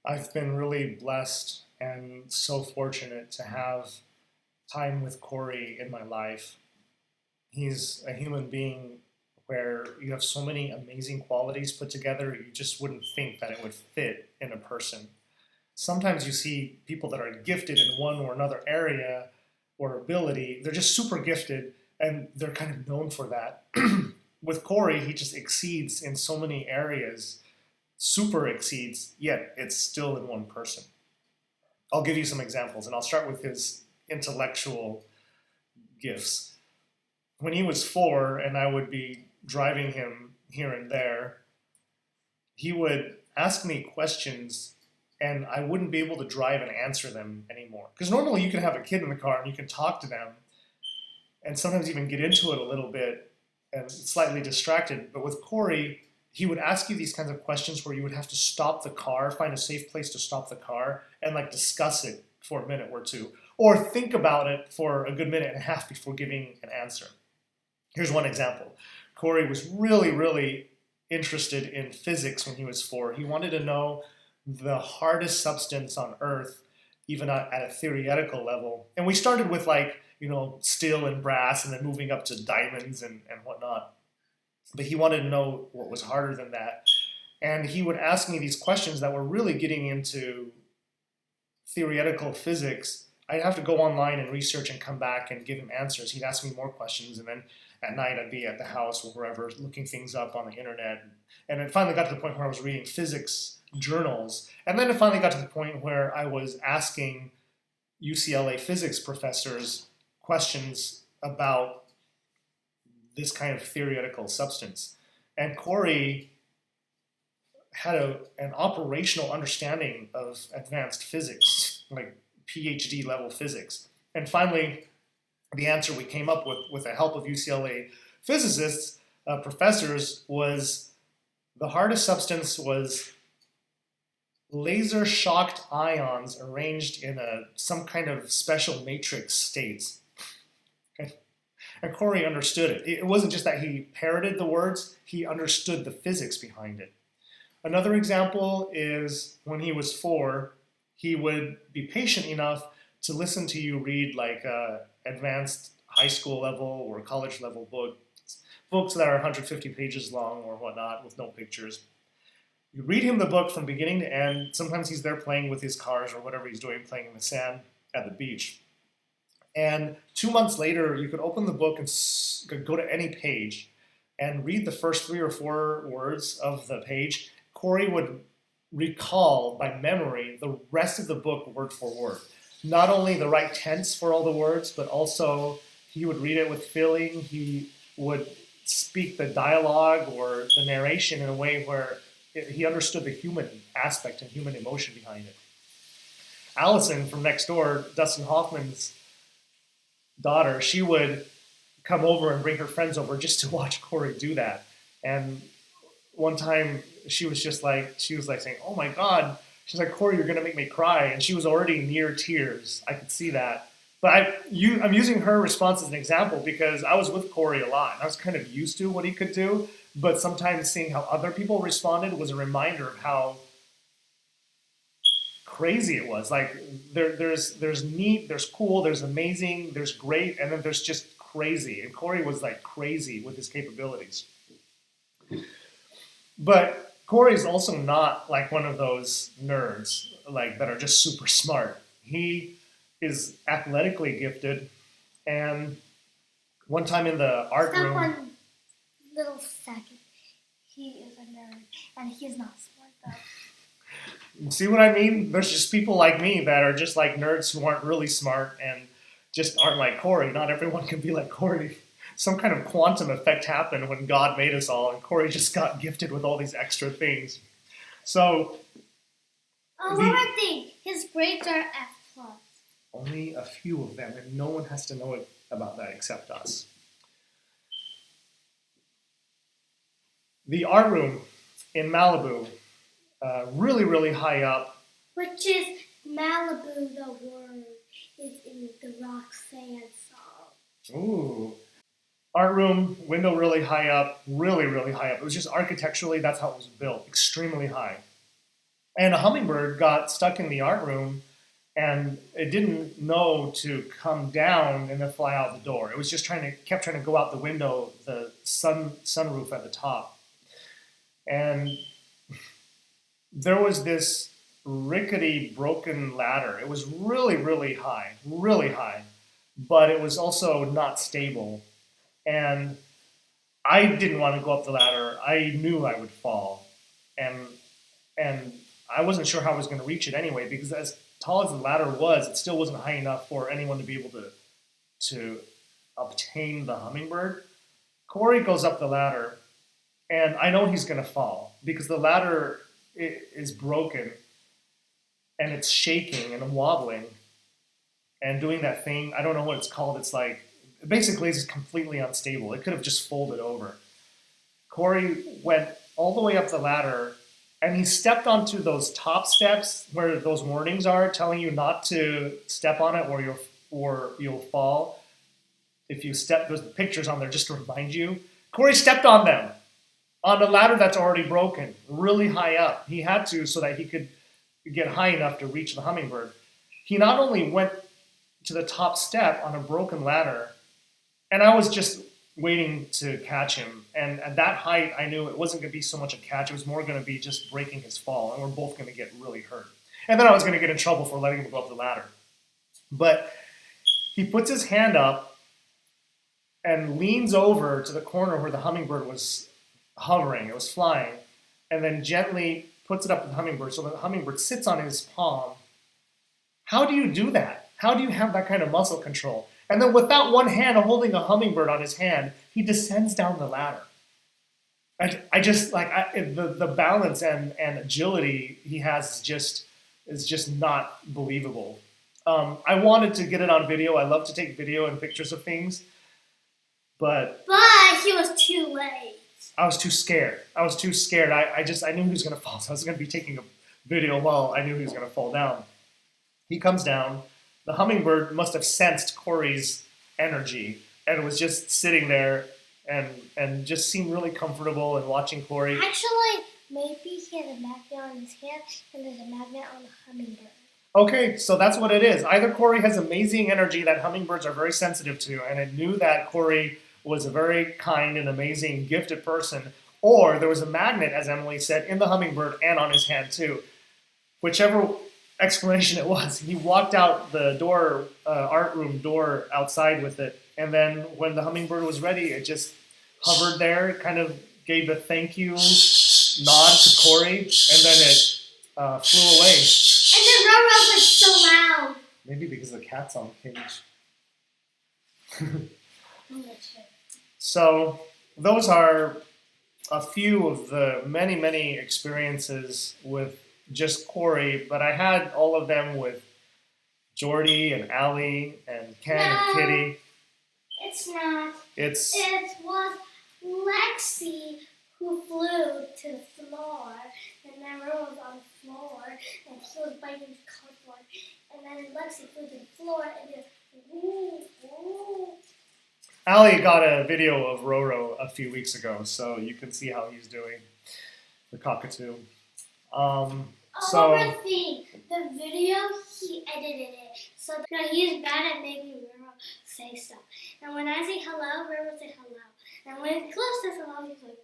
I've been really blessed and so fortunate to have time with Cory in my life. He's a human being where you have so many amazing qualities put together, you just wouldn't think that it would fit in a person. Sometimes you see people that are gifted in one or another area or ability, they're just super gifted and they're kind of known for that. With Cory, he just exceeds in so many areas, super exceeds, yet it's still in one person. I'll give you some examples, and I'll start with his intellectual gifts. When he was 4 and I would be driving him here and there, he would ask me questions and I wouldn't be able to drive and answer them anymore. Because normally you can have a kid in the car and you can talk to them and sometimes even get into it a little bit and slightly distracted. But with Cory, he would ask you these kinds of questions where you would have to stop the car, find a safe place to stop the car, and like discuss it for a minute or two, or think about it for a good minute and a half before giving an answer. Here's one example. Cory was really, really interested in physics when he was 4. He wanted to know the hardest substance on Earth, even at a theoretical level. And we started with steel and brass and then moving up to diamonds and whatnot. But he wanted to know what was harder than that. And he would ask me these questions that were really getting into theoretical physics. I'd have to go online and research and come back and give him answers. He'd ask me more questions, and then at night I'd be at the house or wherever looking things up on the internet. And it finally got to the point where I was reading physics journals. And then it finally got to the point where I was asking UCLA physics professors questions about this kind of theoretical substance. And Cory had an operational understanding of advanced physics, like PhD level physics. And finally, the answer we came up with the help of UCLA physicists, professors, was the hardest substance was laser shocked ions arranged in some kind of special matrix states. Okay? And Cory understood it. It wasn't just that he parroted the words, he understood the physics behind it. Another example is when he was 4, he would be patient enough to listen to you read advanced high school level or college level books that are 150 pages long or whatnot with no pictures. You read him the book from beginning to end. Sometimes he's there playing with his cars or whatever he's doing, playing in the sand at the beach. And 2 months later, you could open the book and go to any page and read the first 3 or 4 words of the page. Cory would recall by memory the rest of the book word for word. Not only the right tense for all the words, but also he would read it with feeling. He would speak the dialogue or the narration in a way where he understood the human aspect and human emotion behind it. Allison from next door, Dustin Hoffman's daughter, she would come over and bring her friends over just to watch Cory do that. And one time she was saying, "Oh my God," she's like, "Cory, you're gonna make me cry," and she was already near tears. I could see that. But I'm using her response as an example because I was with Cory a lot. And I was kind of used to what he could do, but sometimes seeing how other people responded was a reminder of how crazy it was. Like there's neat, there's cool, there's amazing, there's great, and then there's just crazy. And Cory was like crazy with his capabilities. But Cory's also not like one of those nerds like that are just super smart. He is athletically gifted, and one time in the art Stop room. one little second. He is a nerd, and he's not smart though. See what I mean? There's just people like me that are just like nerds who aren't really smart and just aren't like Cory. Not everyone can be like Cory. Some kind of quantum effect happened when God made us all, and Cory just got gifted with all these extra things. So, one more thing. His grades are F+. Only a few of them, and no one has to know about that except us. The art room in Malibu, really, really high up. Which is Malibu, the word is in the rock sand salt. Ooh. Art room, window really high up, really, really high up. It was just architecturally, that's how it was built, extremely high. And a hummingbird got stuck in the art room, and it didn't know to come down and then fly out the door. It was just kept trying to go out the window, the sunroof at the top. And there was this rickety, broken ladder. It was really high, but it was also not stable. And I didn't want to go up the ladder. I knew I would fall, and and I wasn't sure how I was going to reach it anyway, because as tall as the ladder was, it still wasn't high enough for anyone to be able to obtain the hummingbird. Cory goes up the ladder, and I know he's going to fall because the ladder is broken and it's shaking and wobbling and doing that thing. I don't know what it's called. It's like basically it's completely unstable. It could have just folded over. Cory went all the way up the ladder, and he stepped onto those top steps where those warnings are telling you not to step on it or you'll fall. If you step, there's the pictures on there just to remind you. Cory stepped on them on a ladder that's already broken, really high up. He had to so that he could get high enough to reach the hummingbird. He not only went to the top step on a broken ladder, and I was just waiting to catch him. And at that height, I knew it wasn't going to be so much a catch. It was more going to be just breaking his fall, and we're both going to get really hurt. And then I was going to get in trouble for letting him go up the ladder. But he puts his hand up and leans over to the corner where the hummingbird was hovering. It was flying. And then gently puts it up to the hummingbird so the hummingbird sits on his palm. How do you do that? How do you have that kind of muscle control? And then with that one hand holding a hummingbird on his hand, he descends down the ladder. The balance and agility he has is just not believable. I wanted to get it on video. I love to take video and pictures of things, but he was too late. I was too scared. I knew he was going to fall, so I was going to be taking a video while I knew he was going to fall down. He comes down. The hummingbird must have sensed Cory's energy and was just sitting there and just seemed really comfortable and watching Cory. Actually, maybe he had a magnet on his hand and there's a magnet on the hummingbird. Okay, so that's what it is. Either Cory has amazing energy that hummingbirds are very sensitive to, and it knew that Cory was a very kind and amazing, gifted person, or there was a magnet, as Emily said, in the hummingbird and on his hand too. Whichever explanation it was, he walked out the door, art room door outside with it, and then when the hummingbird was ready, it just hovered there, kind of gave a thank you nod to Cory, and then it flew away. And the railroad was so loud. Maybe because the cat's on the cage. So those are a few of the many experiences with just Cory, but I had all of them with Jordy and Allie and Ken and Kitty. It's not. It was Lexi who flew to the floor, and then Rose was on the floor, and he was biting the cardboard, and then Lexi flew to the floor, and just woo, woo. Allie got a video of Roro a few weeks ago, so you can see how he's doing, the cockatoo. The video, he edited it. So he's bad at making Roro say stuff. And when I say hello, Roro say hello. And when Cliff says hello, he's like...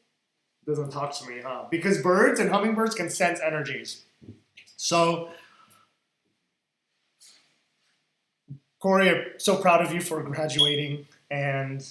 Doesn't talk to me, huh? Because birds and hummingbirds can sense energies. So, Cory, I'm so proud of you for graduating. And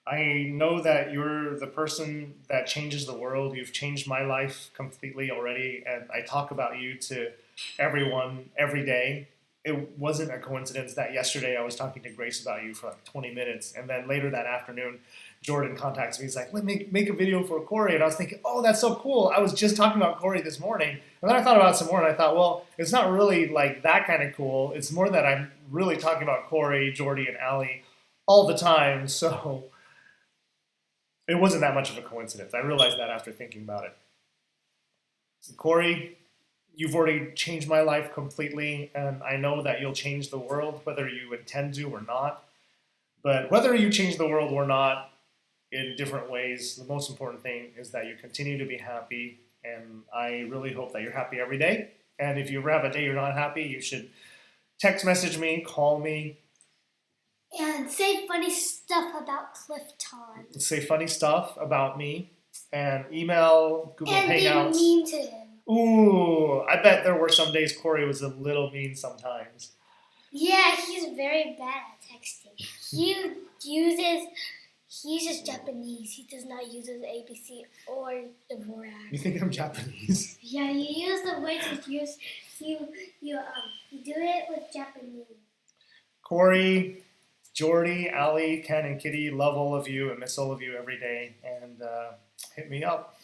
I know that you're the person that changes the world. You've changed my life completely already. And I talk about you to everyone every day. It wasn't a coincidence that yesterday I was talking to Grace about you for like 20 minutes. And then later that afternoon, Jordan contacts me. He's like, let me make a video for Cory. And I was thinking, oh, that's so cool. I was just talking about Cory this morning. And then I thought about it some more, and I thought, well, it's not really like that kind of cool. It's more that I'm really talking about Cory, Jordy, and Allie all the time. So it wasn't that much of a coincidence. I realized that after thinking about it. Cory, you've already changed my life completely, and I know that you'll change the world, whether you intend to or not. But whether you change the world or not, in different ways, the most important thing is that you continue to be happy, and I really hope that you're happy every day. And if you ever have a day you're not happy, you should text message me, call me, And say funny stuff about Clifton. say funny stuff about me, and email, Google And Hangouts. be mean to him. Ooh, I bet there were some days Cory was a little mean sometimes. Yeah, he's very bad at texting. He's Japanese. He does not use his ABC or the Vorax. You think I'm Japanese? Yeah, you use the way to use you do it with Japanese. Cory, Jordy, Allie, Ken, and Kitty, love all of you and miss all of you every day. And hit me up.